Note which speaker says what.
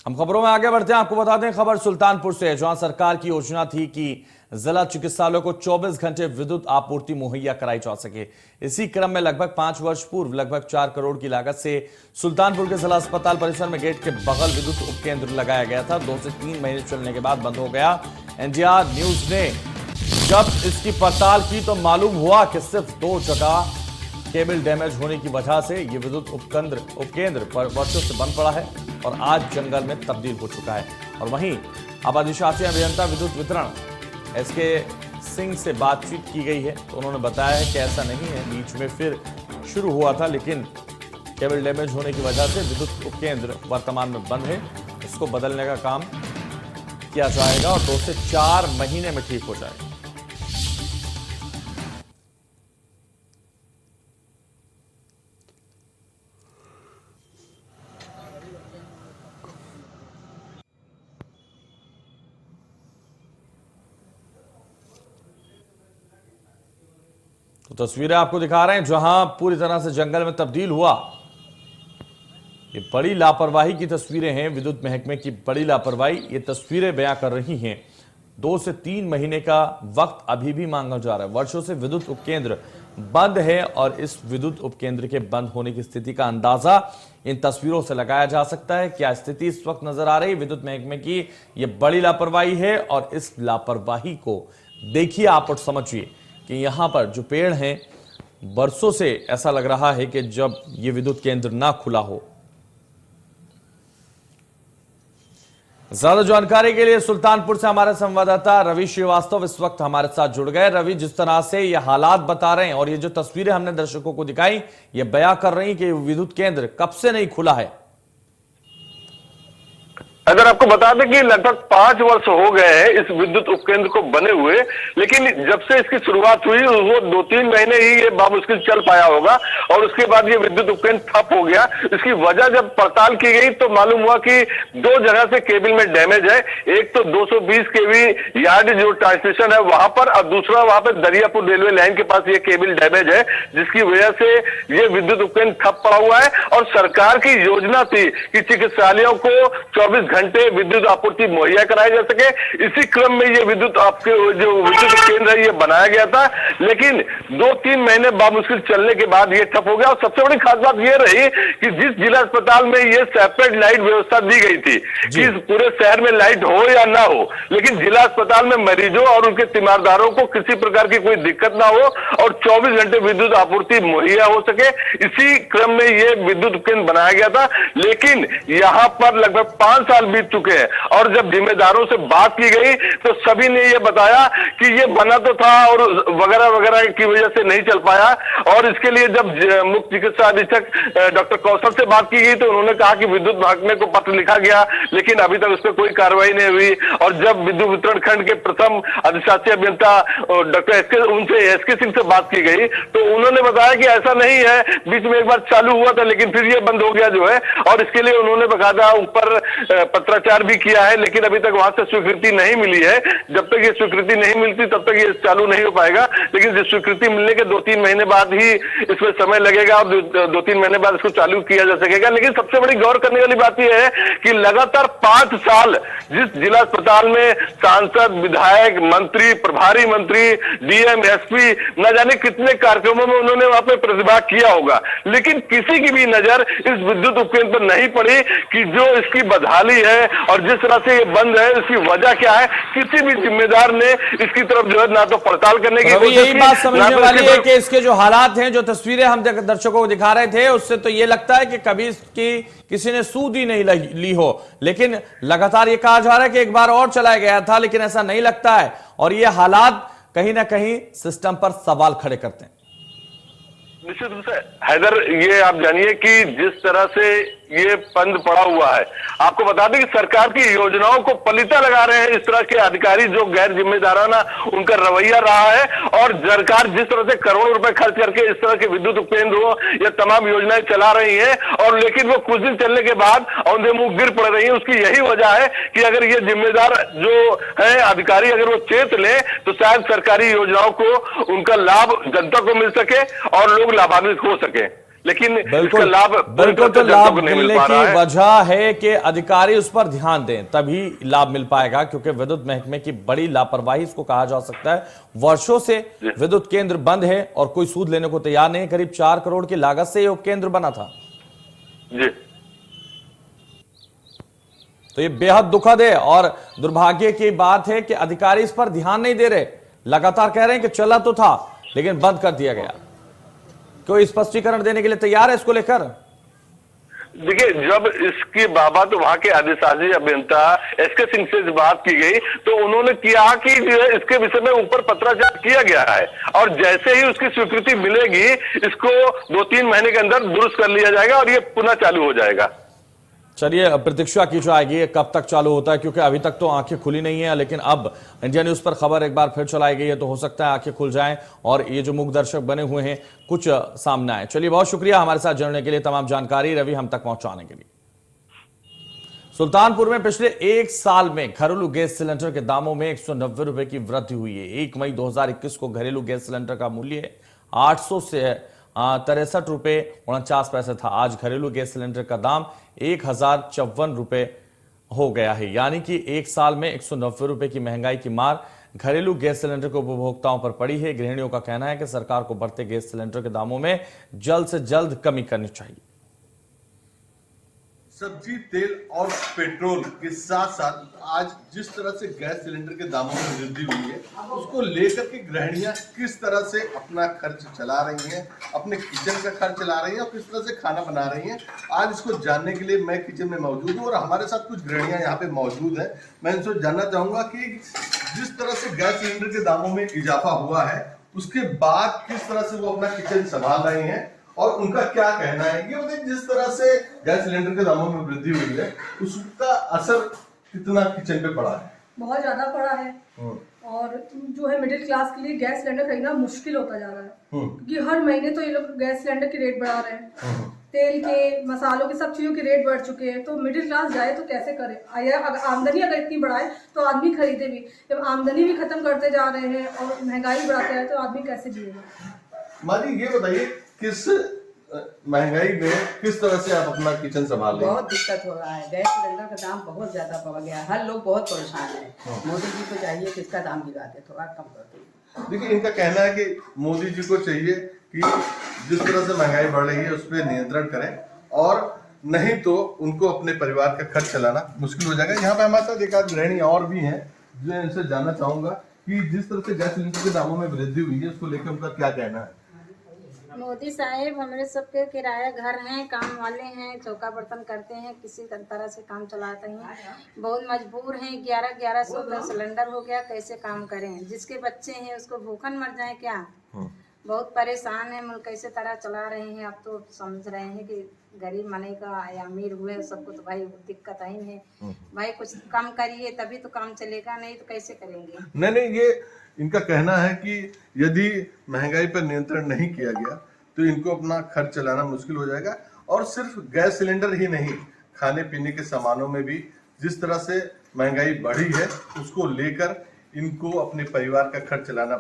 Speaker 1: हम खबरों में आगे बढ़ते हैं। आपको बता दें खबर सुल्तानपुर से है, जहां सरकार की योजना थी कि जिला चिकित्सालयों को 24 घंटे विद्युत आपूर्ति मुहैया कराई जा सके। इसी क्रम में लगभग 5 वर्ष पूर्व लगभग 4 करोड़ की लागत से सुल्तानपुर के जिला अस्पताल परिसर में गेट के बगल विद्युत उपकेंद्र लगाया गया था। 2 से 3 महीने चलने के बाद बंद हो गया। एनडीआर न्यूज ने जब इसकी पड़ताल की तो मालूम हुआ कि सिर्फ 2 जगह केबल डैमेज होने की वजह से यह विद्युत उपकेंद्र पर वर्षों से बंद पड़ा है और आज जंगल में तब्दील हो चुका है। और वहीं अब अधिशासी अभियंता विद्युत वितरण एसके सिंह से बातचीत की गई है तो उन्होंने बताया है कि ऐसा नहीं है, बीच में फिर शुरू हुआ था लेकिन केबल डैमेज होने की वजह से विद्युत उपकेंद्र वर्तमान में बंद है। इसको बदलने का काम किया जाएगा और 2 से 4 महीने में ठीक हो जाएगा। तो तस्वीरें आपको दिखा रहे हैं जहां पूरी तरह से जंगल में तब्दील हुआ। ये बड़ी लापरवाही की तस्वीरें हैं, विद्युत महकमे की बड़ी लापरवाही ये तस्वीरें बयां कर रही हैं। 2 से 3 महीने का वक्त अभी भी मांगा जा रहा है। वर्षों से विद्युत उपकेंद्र बंद है और इस विद्युत उपकेंद्र के बंद होने की स्थिति का अंदाजा इन तस्वीरों से लगाया जा सकता है। क्या स्थिति इस वक्त नजर आ रही है विद्युत महकमे की? ये बड़ी लापरवाही है और इस लापरवाही को देखिए आप और समझिए कि यहां पर जो पेड़ हैं बरसों से ऐसा लग रहा है कि जब ये विद्युत केंद्र ना खुला हो। ज्यादा जानकारी के लिए सुल्तानपुर से हमारे संवाददाता रवि श्रीवास्तव इस वक्त हमारे साथ जुड़ गए। रवि, जिस तरह से ये हालात बता रहे हैं और ये जो तस्वीरें हमने दर्शकों को दिखाई, ये बयां कर रही कि विद्युत केंद्र कब से नहीं खुला है।
Speaker 2: अगर आपको बता दें कि लगभग 5 वर्ष हो गए हैं इस विद्युत उपकेंद्र को बने हुए, लेकिन जब से इसकी शुरुआत हुई वो 2-3 महीने ही ये बामुश्किल चल पाया होगा और उसके बाद ये विद्युत उपकेंद्र ठप हो गया। इसकी वजह जब पड़ताल की गई तो मालूम हुआ कि 2 जगह से केबल में डैमेज है। एक तो 220 केवी यार्ड जो ट्रांसमिशन है वहां पर, और दूसरा वहां पर दरियापुर रेलवे लाइन के पास ये केबल डैमेज है, जिसकी वजह से ये विद्युत उपकेंद्र ठप पड़ा हुआ है। और सरकार की योजना थी कि चिकित्सालयों को 24 घंटे विद्युत आपूर्ति मुहैया कराई जा सके। इसी क्रम में ये विद्युत आपके जो विद्युत केंद्र है ये बनाया गया था, लेकिन 2-3 महीने बामुश्किल चलने के बाद ये ठप हो गया। और सबसे बड़ी खास बात ये रही कि जिस जिला अस्पताल में ये सेपरेट लाइट व्यवस्था दी गई थी कि पूरे शहर में लाइट हो या ना हो, लेकिन जिला अस्पताल में मरीजों और उनके तीमारदारों को किसी प्रकार की कोई दिक्कत ना हो और 24 घंटे विद्युत आपूर्ति मुहैया हो सके, इसी क्रम में ये विद्युत उपकेंद्र बनाया गया था। लेकिन यहां पर लगभग 5 साल बीत चुके हैं और जब जिम्मेदारों से बात की गई तो सभी ने यह बताया कि ये बना तो था और वगैरह वगैरह की वजह से नहीं चल पाया। और इसके लिए जब मुख्य चिकित्सा अधीक्षक डॉक्टर कौशल से बात की गई तो उन्होंने कहा कि विद्युत महकमे को पत्र लिखा गया, लेकिन अभी तक उस पर कोई कार्रवाई नहीं हुई। और जब विद्युत वितरण खंड के प्रथम अधिशासी अभियंता डॉक्टर एसके सिंह से बात की गई तो उन्होंने बताया कि ऐसा नहीं है, बीच में एक बार चालू हुआ था लेकिन फिर ये बंद हो गया जो है। और इसके लिए उन्होंने बकायदा ऊपर पत्राचार भी किया है, लेकिन अभी तक वहां से स्वीकृति नहीं मिली है। जब तक ये स्वीकृति नहीं मिलती तब तक ये चालू नहीं हो पाएगा, लेकिन स्वीकृति मिलने के 2-3 महीने बाद ही इसमें समय लगेगा और 2-3 महीने बाद इसको चालू किया जा सकेगा। लेकिन सबसे बड़ी गौर करने वाली बात यह है कि लगातार 5 साल जिस जिला अस्पताल में सांसद, विधायक, मंत्री, प्रभारी मंत्री, डीएम, एसपी न जाने कितने कार्यक्रमों में उन्होंने वहां पे प्रतिभाग किया होगा, लेकिन किसी की भी नजर इस विद्युत उपकेंद्र पर नहीं पड़ी कि जो इसकी बदहाली है और जिस तरह से ये बंद है इसकी वजह क्या है। किसी भी जिम्मेदार ने इसकी तरफ जो है ना तो पड़ताल करने की
Speaker 1: यही बात समझने वाली है कि इसके जो हालात हैं, जो तस्वीरें हम दर्शकों को दिखा रहे थे, उससे तो ये लगता है कि कभी इसकी किसी ने सूद ही नहीं ली हो। लेकिन लगातार ये कहा जा रहा है कि एक बार और चलाया गया था, लेकिन ऐसा नहीं लगता है और ये हालात कहीं ना कहीं सिस्टम पर सवाल खड़े करते हैं।
Speaker 2: निश्चित रूप से हैदर, ये आप जानिए कि जिस तरह से ये बंद पड़ा हुआ है, आपको बता दें कि सरकार की योजनाओं को पलीता लगा रहे हैं इस तरह के अधिकारी जो गैर जिम्मेदाराना उनका रवैया रहा है। और सरकार जिस तरह से करोड़ों रुपए खर्च करके इस तरह के विद्युत उपकेंद्र हो या तमाम योजनाएं चला रही है और लेकिन वो कुछ दिन चलने के बाद औंधे मुंह गिर पड़ रही है। उसकी यही वजह है कि अगर ये जिम्मेदार जो है अधिकारी अगर वो चेत ले तो शायद सरकारी योजनाओं को उनका लाभ जनता को मिल सके और लोग लाभान्वित हो सके। लेकिन इसका
Speaker 1: बिल्कुल
Speaker 2: लाभ
Speaker 1: बिल्कुल, तो
Speaker 2: जनता
Speaker 1: लाभ
Speaker 2: को नहीं
Speaker 1: मिलने
Speaker 2: मिल पा
Speaker 1: की
Speaker 2: रहा है।
Speaker 1: वजह है कि अधिकारी उस पर ध्यान दें, तभी लाभ मिल पाएगा, क्योंकि विद्युत महकमे की बड़ी लापरवाही इसको कहा जा सकता है। वर्षों से विद्युत केंद्र बंद है और कोई सूद लेने को तैयार नहीं। करीब 4 करोड़ की लागत से ये उपकेंद्र बना था।
Speaker 2: जी
Speaker 1: तो ये बेहद दुखद है और दुर्भाग्य की बात है कि अधिकारी इस पर ध्यान नहीं दे रहे। लगातार कह रहे हैं कि चला तो था लेकिन बंद कर दिया गया। कोई स्पष्टीकरण देने के लिए तैयार है इसको लेकर?
Speaker 2: देखिए, जब इसकी बाबत वहां के अधिशासी अभियंता एसके सिंह से बात की गई तो उन्होंने किया कि जो है इसके विषय में ऊपर पत्राचार किया गया है और जैसे ही उसकी स्वीकृति मिलेगी इसको 2-3 महीने के अंदर दुरुस्त कर लिया जाएगा और ये पुनः चालू हो जाएगा।
Speaker 1: चलिए, प्रतीक्षा की जाएगी कब तक चालू होता है, क्योंकि अभी तक तो आंखें खुली नहीं है। लेकिन अब इंडिया न्यूज पर खबर एक बार फिर चलाई गई है तो हो सकता है आंखें खुल जाएं और ये जो मूक दर्शक बने हुए हैं कुछ सामने आए। चलिए, बहुत शुक्रिया हमारे साथ जुड़ने के लिए, तमाम जानकारी रवि हम तक पहुंचाने के लिए। सुल्तानपुर में पिछले 1 साल में घरेलू गैस सिलेंडर के दामों में 190 रुपए की वृद्धि हुई है। 1 मई 2021 को घरेलू गैस सिलेंडर का मूल्य 800 से 63 रुपए 49 पैसे था। आज घरेलू गैस सिलेंडर का दाम 1054 रुपए हो गया है। यानी कि 1 साल में 190 रुपए की महंगाई की मार घरेलू गैस सिलेंडर को उपभोक्ताओं पर पड़ी है। गृहिणियों का कहना है कि सरकार को बढ़ते गैस सिलेंडर के दामों में जल्द से जल्द कमी करनी चाहिए।
Speaker 3: सब्जी, तेल और पेट्रोल के साथ साथ आज जिस तरह से गैस सिलेंडर के दामों में वृद्धि हुई है उसको लेकर के गृहिणियां किस तरह से अपना खर्च चला रही हैं, अपने किचन का खर्च चला रही हैं और किस तरह से खाना बना रही हैं, आज इसको जानने के लिए मैं किचन में मौजूद हूँ और हमारे साथ कुछ गृहिणियां यहाँ पे मौजूद हैं। मैं इनसे जानना चाहूंगा कि जिस तरह से गैस सिलेंडर के दामों में इजाफा हुआ है उसके बाद किस तरह से वो अपना किचन संभाल रही हैं और उनका क्या कहना है कि जिस तरह से गैस सिलेंडर के दामों में वृद्धि हुई है उसका असर कितना किचन पे पड़ा है?
Speaker 4: बहुत ज्यादा पड़ा है और जो है मिडिल क्लास के लिए गैस सिलेंडर खरीदना मुश्किल होता जा रहा है क्योंकि हर महीने तो ये लोग गैस सिलेंडर के रेट बढ़ा रहे हैं। तेल के, मसालों के, सब चीजों के रेट बढ़ चुके हैं। तो मिडिल क्लास जाए तो कैसे करे? अगर आमदनी अगर इतनी बढ़ाए तो आदमी खरीदे भी। जब आमदनी भी खत्म करते जा रहे हैं और महंगाई बढ़ाते हैं तो आदमी कैसे जिएगा?
Speaker 3: माली, ये बताइए किस महंगाई में किस तरह से आप अपना किचन संभाल रहे हैं?
Speaker 5: बहुत दिक्कत हो रहा है। गैस सिलेंडर का दाम बहुत ज्यादा बढ़ गया है। हर लोग बहुत परेशान है। मोदी जी को चाहिए कि इसका दाम गिरा दे, थोड़ा कम कर दे।
Speaker 3: देखिए, इनका कहना है कि मोदी जी को चाहिए कि जिस तरह से महंगाई बढ़ रही है उस पर नियंत्रण करें और नहीं तो उनको अपने परिवार का खर्च चलाना मुश्किल हो जाएगा। यहाँ पे हमारे साथ एक आध गृहिणी और भी हैं जो इनसे जानना चाहूंगा कि जिस तरह से गैस सिलेंडर के दामों में वृद्धि हुई है उसको लेकर उनका क्या कहना है?
Speaker 6: मोदी साहेब, हमारे सबके किराया घर हैं, काम वाले हैं, चौका बर्तन करते हैं, किसी तरह से काम चलाते हैं, बहुत मजबूर हैं। 1100 का सिलेंडर हो गया, कैसे काम करें? जिसके बच्चे हैं उसको भूखन मर जाए क्या? बहुत परेशान है। मुल्क कैसे तरह चला रहे हैं। अब तो समझ रहे हैं कि गरीब मने का या अमीर हुए सबको तो भाई दिक्कत आई है। भाई कुछ कम करिए तभी तो काम चलेगा, नहीं तो कैसे करेंगे?
Speaker 3: नहीं, ये इनका कहना है कि यदि महंगाई पर नियंत्रण नहीं किया गया तो इनको अपना खर्च चलाना मुश्किल हो जाएगा और सिर्फ गैस सिलेंडर ही नहीं, खाने पीने के सामानों में भी जिस तरह से महंगाई बढ़ी है उसको लेकर इनको अपने परिवार का खर्च चलाना